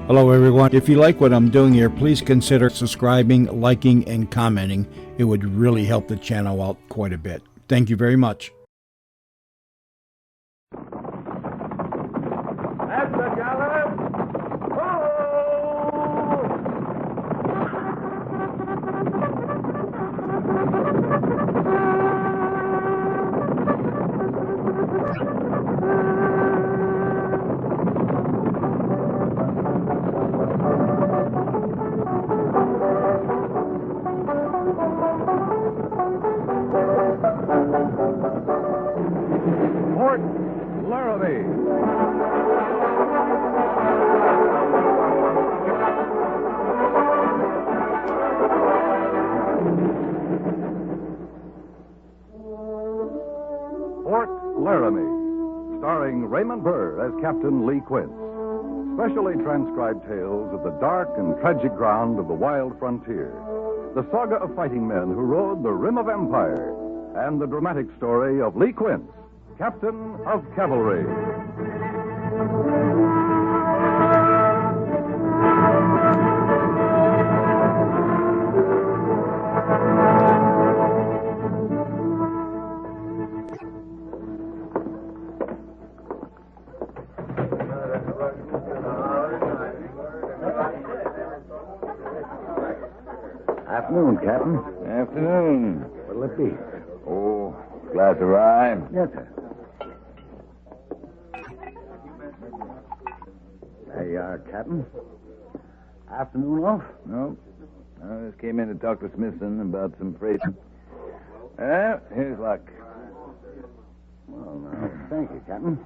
Hello, everyone. If you like what I'm doing here, please consider subscribing, liking, and commenting. It would really help the channel out quite a bit. Thank you very much. That's the gallows! Fort Laramie. Fort Laramie, starring Raymond Burr as Captain Lee Quince. Specially transcribed tales of the dark and tragic ground of the wild frontier. The saga of fighting men who rode the rim of empire. And the dramatic story of Lee Quince, Captain of Cavalry. Afternoon, Captain. Afternoon. What'll it be? Oh, glass of rye. Yes, sir. There you are, Captain. Afternoon off? No. I just came in to talk to Smithson about some freight. Well, here's luck. Well, now, thank you, Captain.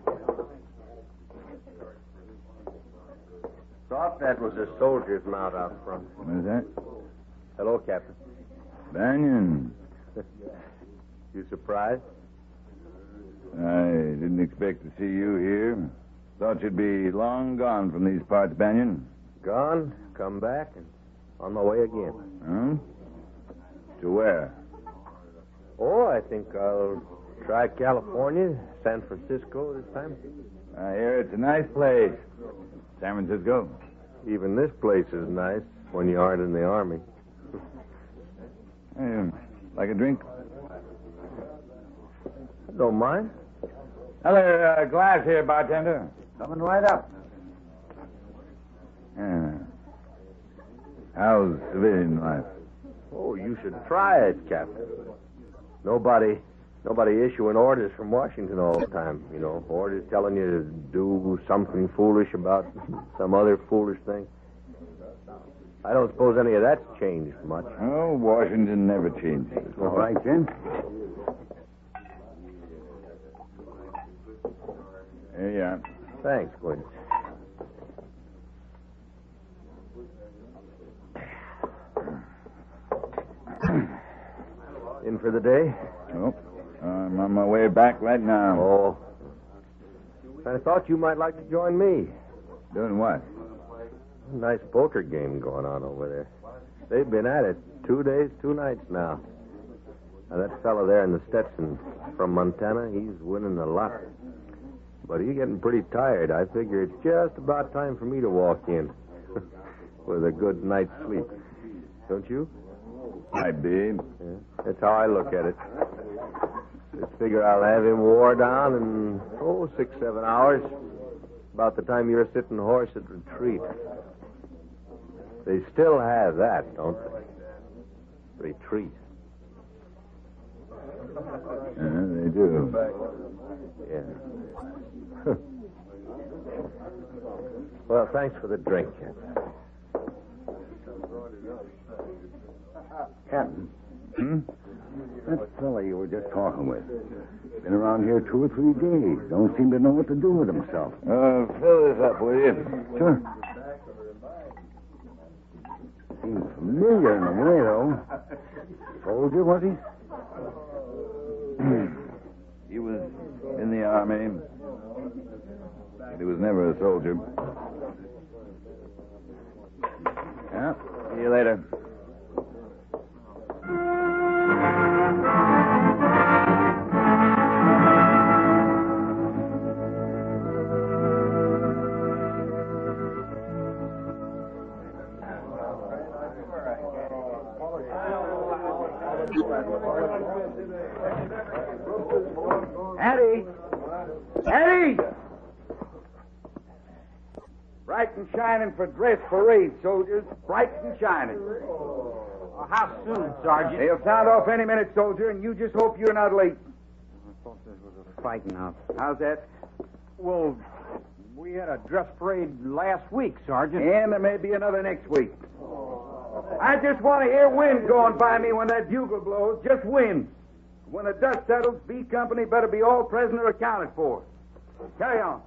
Thought that was a soldier's mount out front. What is that? Hello, Captain. Banyan. You surprised? I didn't expect to see you here. Thought you'd be long gone from these parts, Banyan. Gone, come back, and on my way again. Huh? To where? Oh, I think I'll try California, San Francisco this time. I hear it's a nice place. San Francisco. Even this place is nice when you aren't in the Army. Hey, like a drink? Don't mind. Another glass here, bartender. Coming right up. Yeah. How's civilian life? Oh, you should try it, Captain. Nobody issuing orders from Washington all the time, you know. Orders telling you to do something foolish about some other foolish thing. I don't suppose any of that's changed much. Oh, Washington never changes. All right, Jim. Here you are. Thanks, Quince. In for the day? Oh, I'm on my way back right now. Oh. I thought you might like to join me. Doing what? Nice poker game going on over there. They've been at it 2 days, 2 nights now. Now, that fella there in the Stetson from Montana, he's winning a lot. But he's getting pretty tired. I figure it's just about time for me to walk in with a good night's sleep. Don't you? Might be. Yeah, that's how I look at it. Just figure I'll have him wore down in, 6, 7 hours. About the time you're sitting horse at retreat. They still have that, don't they? Retreat. They do. Yeah. Well, thanks for the drink, Captain. Captain. Hmm? That fella you were just talking with. Been around here 2 or 3 days. Don't seem to know what to do with himself. Fill this up, will you? Sure. Seems familiar in a way, though. Soldier, was he? He was in the Army. But he was never a soldier. Yeah, see you later. Eddie! Eddie! Bright and shining for dress parade, soldiers. Bright and shining. How soon, Sergeant? They'll sound off any minute, soldier, and you just hope you're not late. I thought this was a fighting out. How's that? Well, we had a dress parade last week, Sergeant. And there may be another next week. I just want to hear wind going by me when that bugle blows. Just wind. When the dust settles, B Company better be all present or accounted for. Carry on.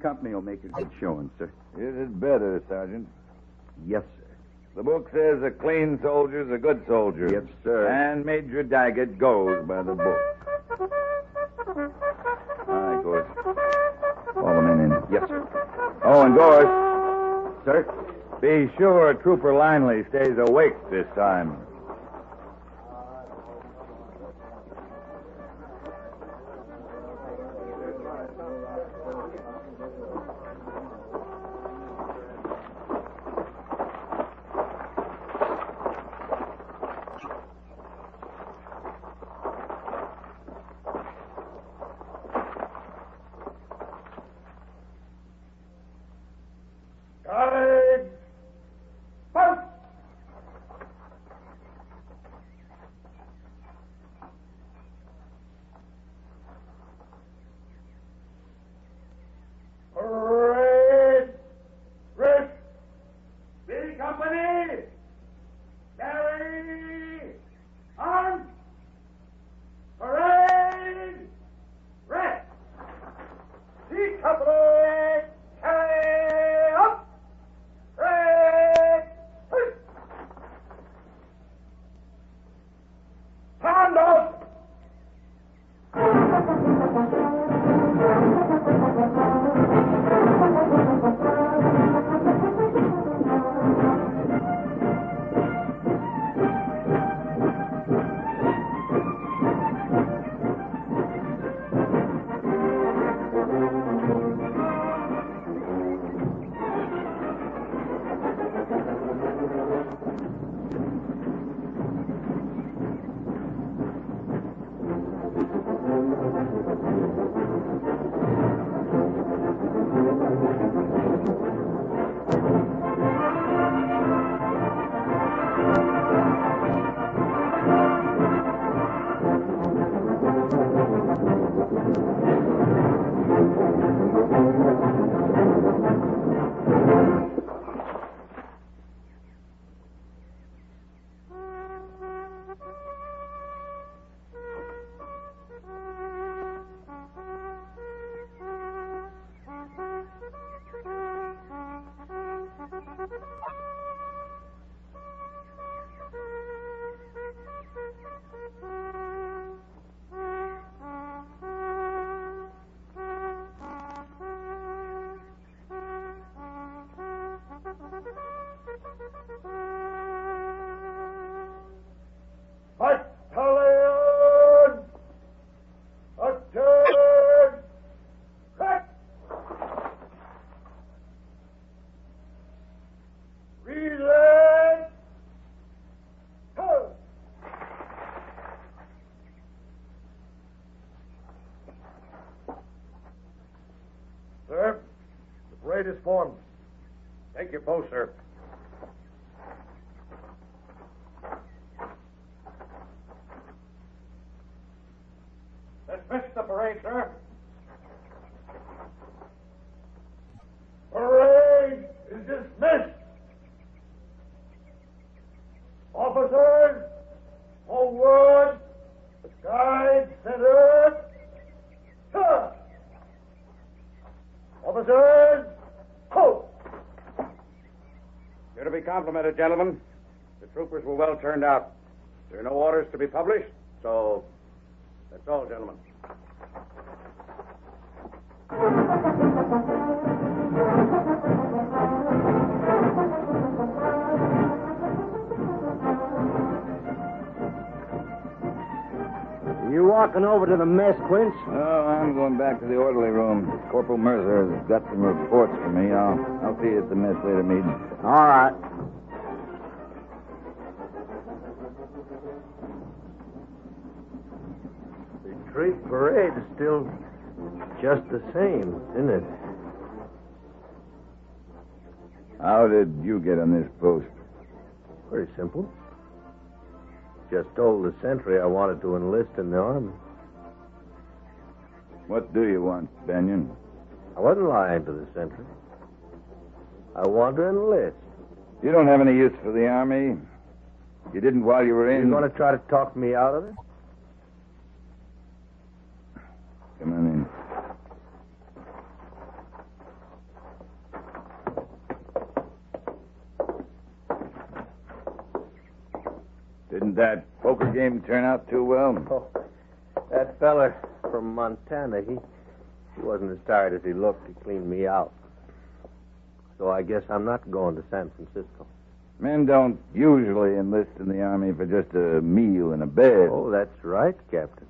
Company will make a good showing, sir. Is it better, Sergeant? Yes, sir. The book says a clean soldier's a good soldier. Yes, sir. And Major Daggett goes by the book. All right, Gorse. Call the men in. Yes, sir. Oh, and Gorse. Sir? Be sure Trooper Linley stays awake this time. Sir, the parade is formed. Take your post, sir. Dismiss the parade, sir. Parade is dismissed. Officers, forward. Guide center. Sir. Officers, halt! You're to be complimented, gentlemen. The troopers were well turned out. There are no orders to be published, so that's all, gentlemen. You walking over to the mess, Quince? Oh, I'm going back to the orderly room. Corporal Mercer has got some reports for me. I'll see you at the mess later, Meade. All right. The street parade is still just the same, isn't it? How did you get on this post? Very simple. Just told the sentry I wanted to enlist in the army. What do you want, Banyan? I wasn't lying to the sentry. I want to enlist. You don't have any use for the army. You didn't while you were in. You going to try to talk me out of it? Come on in. Didn't that poker game turn out too well? Oh, that feller from Montana, he wasn't as tired as he looked. He cleaned me out. So I guess I'm not going to San Francisco. Men don't usually enlist in the army for just a meal and a bed. Oh, that's right, Captain.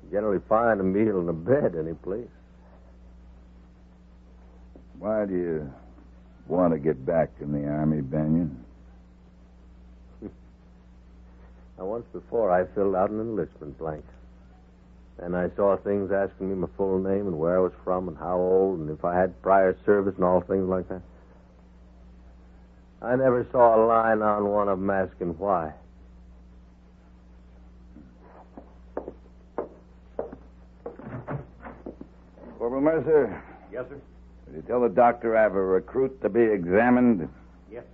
You generally find a meal and a bed any place. Why do you want to get back in the army, Banyan? Now, once before, I filled out an enlistment blank. And I saw things asking me my full name and where I was from and how old and if I had prior service and all things like that. I never saw a line on one of them asking why. Corporal Mercer. Yes, sir. Did you tell the doctor I have a recruit to be examined? Yes.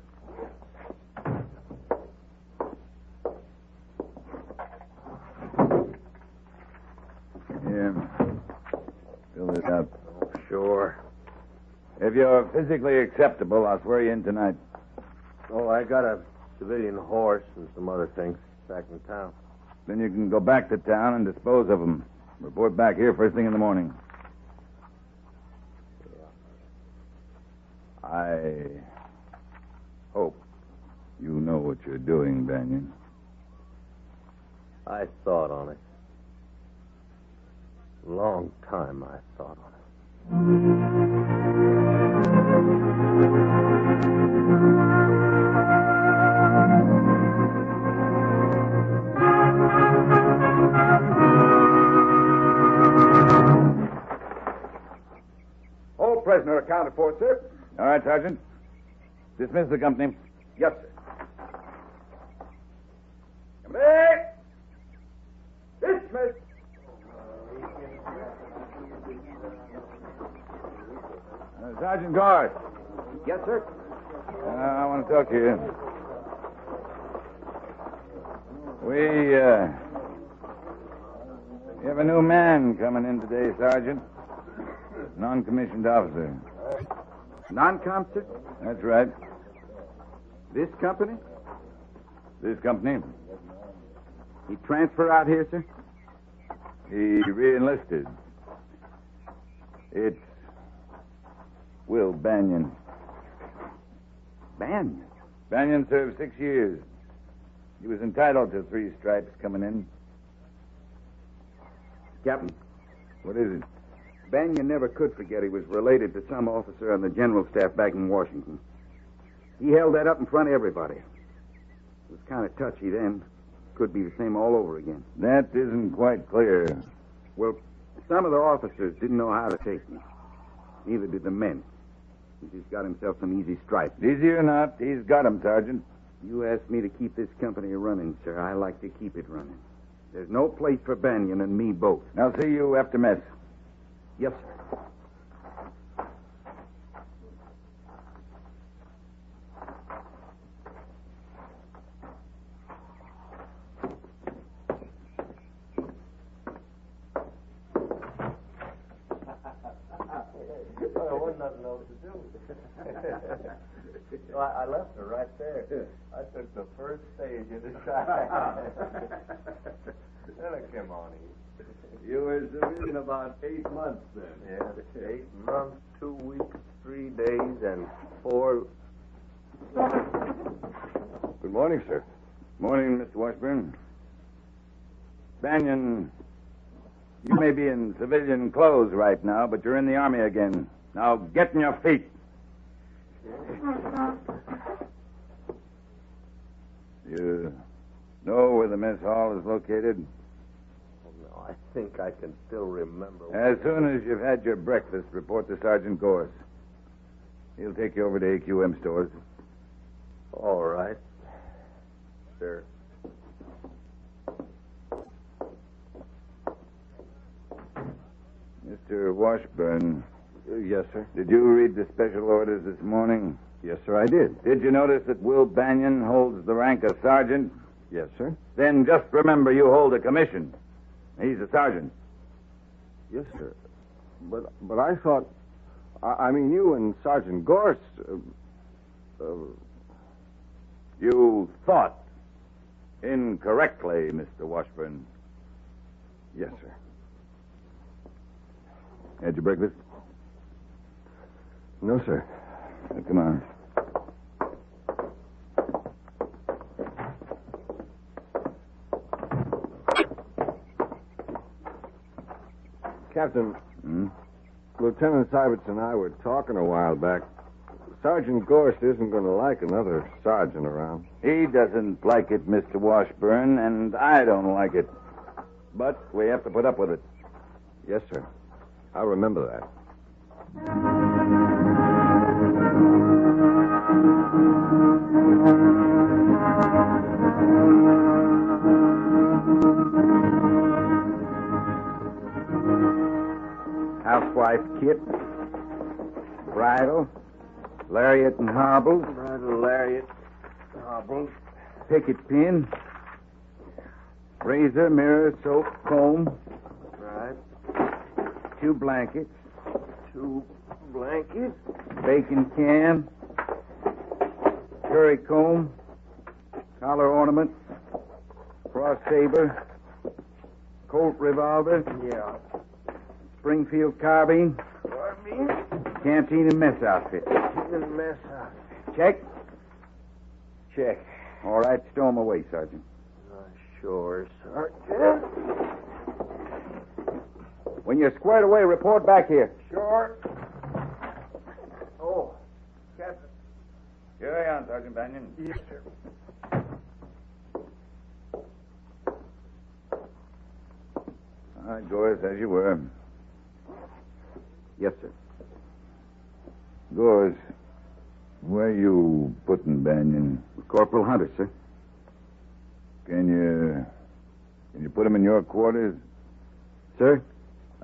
Here. Fill this out. Oh, sure. If you're physically acceptable, I'll swear you in tonight. Oh, I got a civilian horse and some other things back in town. Then you can go back to town and dispose of them. Report back here first thing in the morning. Yeah. I hope you know what you're doing, Banyan. I thought on it. Long time I thought on it. All prisoner accounted for, sir. All right, Sergeant. Dismiss the company. Yes, sir. Come in. Dismiss. Sergeant Guard. Yes, sir. I want to talk to you. We have a new man coming in today, Sergeant. Non-commissioned officer. Non-com, sir? That's right. This company? This company. He transfer out here, sir? He re-enlisted. It's Will Banyan. Banyan? Banyan served 6 years. He was entitled to 3 stripes coming in. Captain, What is it? Banyan never could forget he was related to some officer on the general staff back in Washington. He held that up in front of everybody. It was kind of touchy then. Could be the same all over again. That isn't quite clear. Well, some of the officers didn't know how to take him. Neither did the men. He's got himself some easy stripes. Easy or not, he's got him, Sergeant. You asked me to keep this company running, sir. I like to keep it running. There's no place for Banyan and me both. I'll see you after mess. Yes, sir. Well, there wasn't nothing else to do. So I left her right there. I took the first stage in the side. Then I came on east. You were civilian about 8 months then. Yeah, 8 months, 2 weeks, 3 days, and 4... Good morning, sir. Morning, Mr. Washburn. Banyan, you may be in civilian clothes right now, but you're in the Army again. Now get on your feet. You know where the mess hall is located? No, I think I can still remember. As soon as you've had your breakfast, report to Sergeant Gorse. He'll take you over to AQM stores. All right. Sir. Mr. Washburn. Yes, sir. Did you read the special orders this morning? Yes, sir, I did. Did you notice that Will Banyan holds the rank of sergeant? Yes, sir. Then just remember you hold a commission. He's a sergeant. Yes, sir. But I thought... I mean, you and Sergeant Gorse... You thought incorrectly, Mr. Washburn. Yes, sir. Had your breakfast? No, sir. Now, come on. Captain, Lieutenant Syberts and I were talking a while back. Sergeant Gorse isn't going to like another sergeant around. He doesn't like it, Mr. Washburn, and I don't like it. But we have to put up with it. Yes, sir. I'll remember that. Housewife kit, bridle, lariat and hobble, Bridle, lariat, hobble. picket pin, razor, mirror, soap, comb, Right. 2 blankets, 2 blankets. bacon can, curry comb, collar ornament, cross saber, Colt revolver, Yeah. Springfield carbine, canteen and mess outfit. Even mess up. Check? Check. All right, stow 'em away, Sergeant. Sure, Sergeant. When you're squared away, report back here. Sure. Oh, Captain. Carry on, Sergeant Banyan. Yes, sir. All right, Gorse, as you were. Yes, sir. Gorse, where you putting Banyan? Corporal Hunter, sir. Can you put him in your quarters? Sir?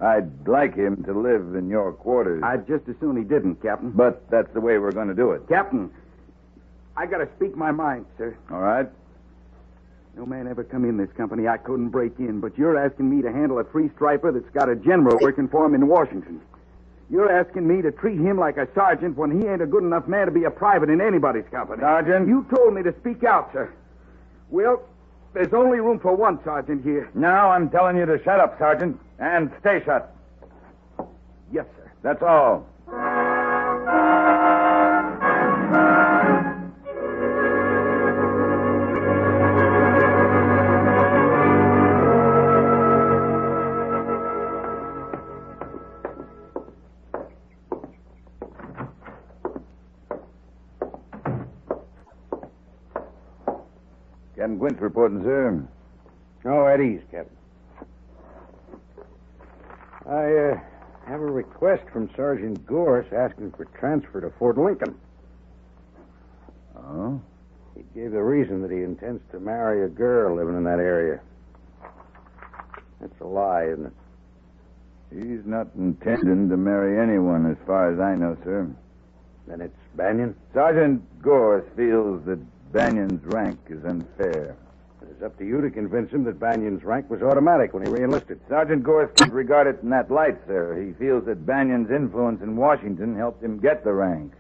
I'd like him to live in your quarters. I'd just as soon he didn't, Captain. But that's the way we're going to do it. Captain, I gotta speak my mind, sir. All right? No man ever come in this company I couldn't break in, but you're asking me to handle a 3-striper that's got a general working for him in Washington. You're asking me to treat him like a sergeant when he ain't a good enough man to be a private in anybody's company. Sergeant? You told me to speak out, sir. Well, there's only room for one sergeant here. Now I'm telling you to shut up, Sergeant, and stay shut. Yes, sir. That's all. Captain Quint reporting, sir. Oh, at ease, Captain. I have a request from Sergeant Gorse asking for transfer to Fort Lincoln. Oh? He gave the reason that he intends to marry a girl living in that area. That's a lie, isn't it? He's not intending to marry anyone, as far as I know, sir. Then it's Banyan? Sergeant Gorse feels that Banyan's rank is unfair. It's up to you to convince him that Banyan's rank was automatic when he reenlisted. Sergeant Gorse can't regard it in that light, sir. He feels that Banyan's influence in Washington helped him get the rank.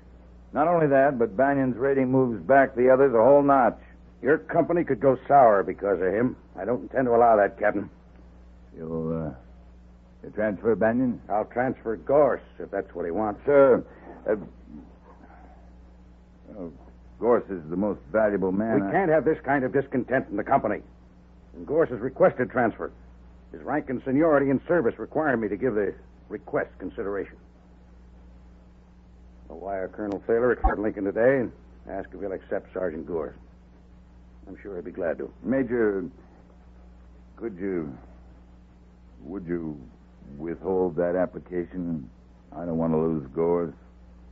Not only that, but Banyan's rating moves back the others a whole notch. Your company could go sour because of him. I don't intend to allow that, Captain. You'll transfer Banyan? I'll transfer Gorse, if that's what he wants. Sir, Gorse is the most valuable man. We can't have this kind of discontent in the company. And Gorse has requested transfer. His rank and seniority in service require me to give the request consideration. I'll wire Colonel Thaler at Fort Lincoln today and ask if he'll accept Sergeant Gore. I'm sure he'll be glad to. Major, would you withhold that application? I don't want to lose Gores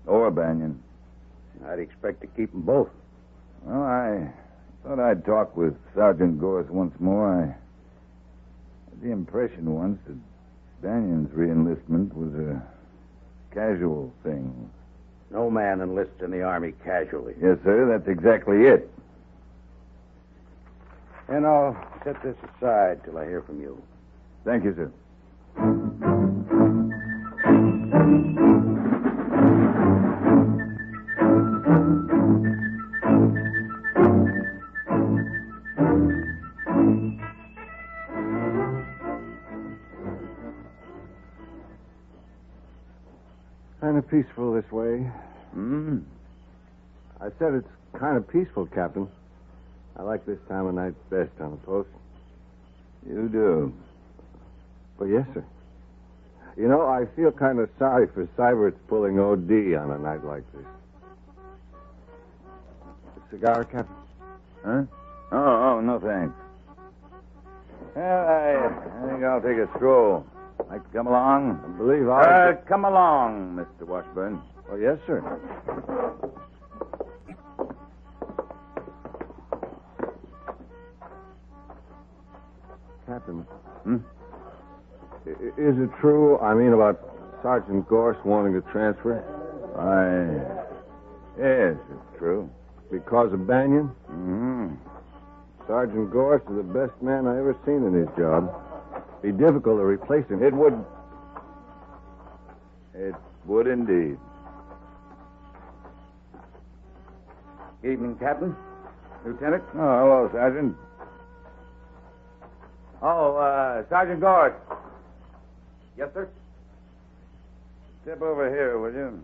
or Banyan. I'd expect to keep them both. Well, I thought I'd talk with Sergeant Gores once more. I had the impression once that Banyan's reenlistment was a casual thing. No man enlists in the Army casually. Yes, sir, that's exactly it. And I'll set this aside till I hear from you. Thank you, sir. Kind of peaceful this way. I said it's kind of peaceful, Captain. I like this time of night best on the post. You do? Well, yes, sir. You know, I feel kind of sorry for Syberts pulling OD on a night like this. A cigar, Captain? Huh? Oh, no thanks. Well, I think I'll take a stroll. Like to come along? I believe I'll... Come along, Mr. Washburn. Oh, yes, sir. Captain. Is it true, about Sergeant Gorse wanting to transfer? Yes, it's true. Because of Banyan? Mm-hmm. Sergeant Gorse is the best man I ever seen in his job. Be difficult to replace him. It would indeed. Evening, Captain. Lieutenant. Oh, hello, Sergeant. Oh, Sergeant Gord. Yes, sir? Step over here, will you?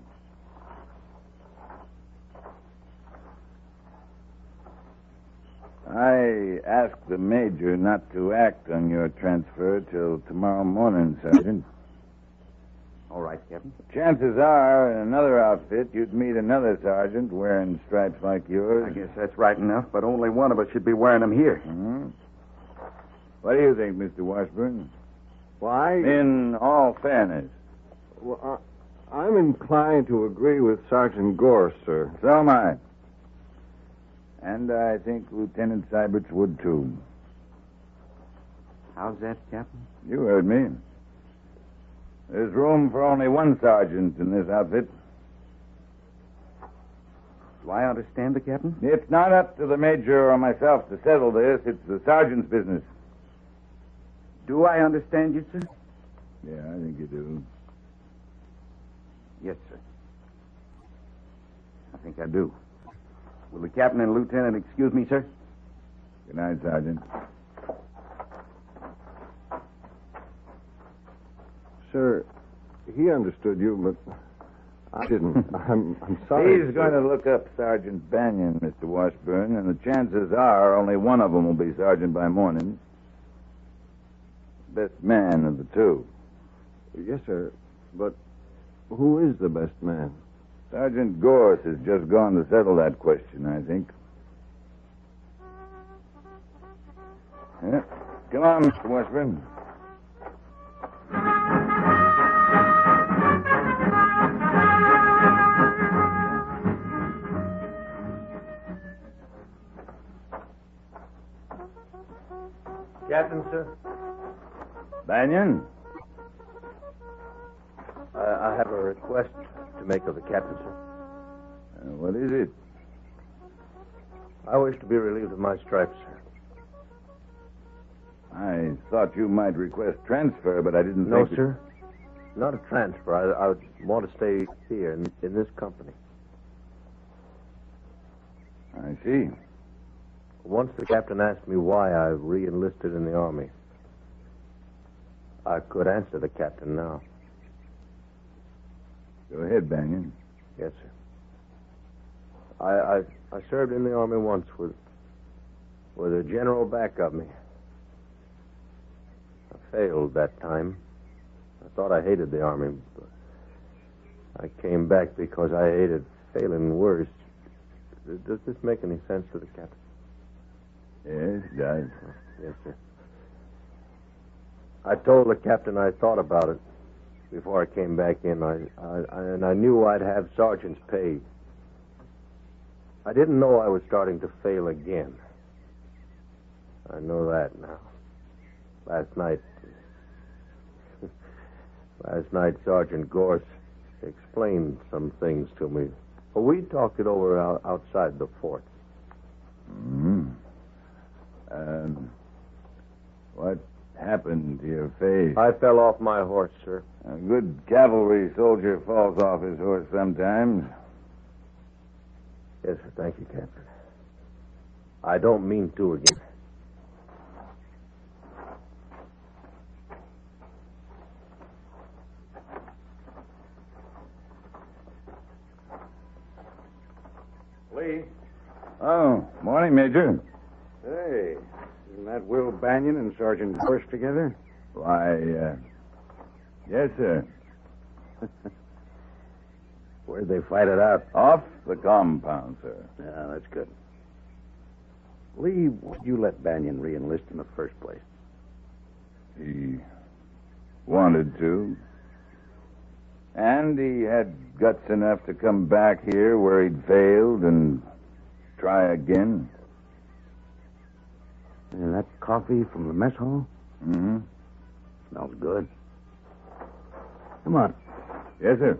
I asked the Major not to act on your transfer till tomorrow morning, Sergeant. All right, Captain. Chances are, in another outfit, you'd meet another sergeant wearing stripes like yours. I guess that's right enough, but only one of us should be wearing them here. Mm-hmm. What do you think, Mr. Washburn? Why? In all fairness. Well, I'm inclined to agree with Sergeant Gorse, sir. So am I. And I think Lieutenant Syberts would, too. How's that, Captain? You heard me. There's room for only one sergeant in this outfit. Do I understand the Captain? It's not up to the Major or myself to settle this. It's the sergeant's business. Do I understand you, sir? Yeah, I think you do. Yes, sir. I think I do. Will the Captain and Lieutenant excuse me, sir? Good night, Sergeant. Sir, he understood you, but I didn't. I'm sorry. He's going to look up Sergeant Banyan, Mr. Washburn, and the chances are only one of them will be sergeant by morning. Best man of the two. Yes, sir. But who is the best man? Sergeant Gorse has just gone to settle that question, I think. Yeah. Come on, Mr. Washburn. Captain, sir? Banyan? I have a request to make of the captain, sir. What is it? I wish to be relieved of my stripes, sir. I thought you might request transfer, but I didn't No, think... sir. Not a transfer. I would want to stay here in this company. I see. Once the captain asked me why I re-enlisted in the Army. I could answer the captain now. Go ahead, Banyan. Yes, sir. I served in the Army once with a general back of me. A failed that time. I thought I hated the Army, but I came back because I hated failing worse. Does this make any sense to the captain? Yes, it does. Yes, sir. I told the captain I thought about it before I came back in. And I knew I'd have sergeant's pay. I didn't know I was starting to fail again. I know that now. Last night, Sergeant Gorse explained some things to me. But we talked it over outside the fort. Hmm. What happened to your face? I fell off my horse, sir. A good cavalry soldier falls off his horse sometimes. Yes, sir. Thank you, Captain. I don't mean to again. Lee. Oh, morning, Major. Hey, isn't that Will Banion and Sergeant Gorse together? Why, yes, sir. Where'd they fight it out? Off the compound, sir. Yeah, that's good. Lee, why'd you let Banion re-enlist in the first place? He wanted to. And he had guts enough to come back here where he'd failed and try again. And that coffee from the mess hall? Mm-hmm. Smells good. Come on. Yes, sir.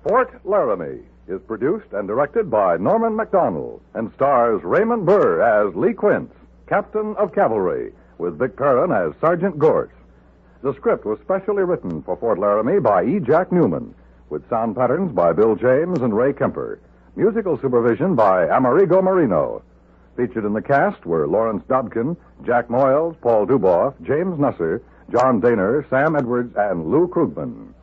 Fort Laramie is produced and directed by Norman MacDonald and stars Raymond Burr as Lee Quince, Captain of Cavalry, with Vic Perrin as Sergeant Gorse. The script was specially written for Fort Laramie by E. Jack Newman, with sound patterns by Bill James and Ray Kemper. Musical supervision by Amerigo Marino. Featured in the cast were Lawrence Dobkin, Jack Moyles, Paul Duboff, James Nusser, John Daner, Sam Edwards, and Lou Krugman.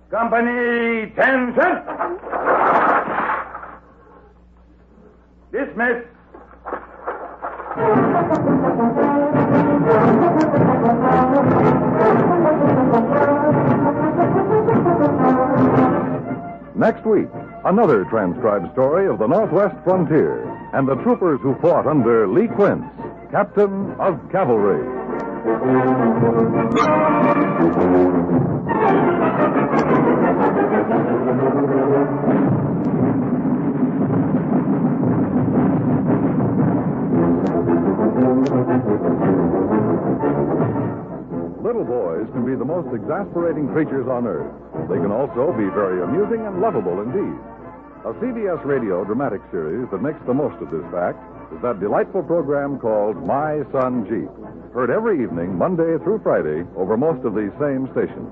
Company, 10-10. Dismiss. Next week, another transcribed story of the Northwest frontier and the troopers who fought under Lee Quince, Captain of Cavalry. Little boys can be the most exasperating creatures on earth. They can also be very amusing and lovable indeed. A CBS radio dramatic series that makes the most of this fact is that delightful program called My Son Jeep, heard every evening, Monday through Friday, over most of these same stations.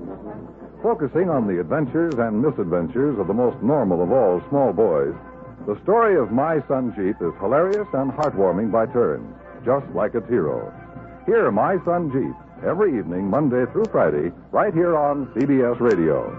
Focusing on the adventures and misadventures of the most normal of all small boys, the story of My Son Jeep is hilarious and heartwarming by turns, just like its hero. Hear My Son Jeep every evening, Monday through Friday, right here on CBS Radio.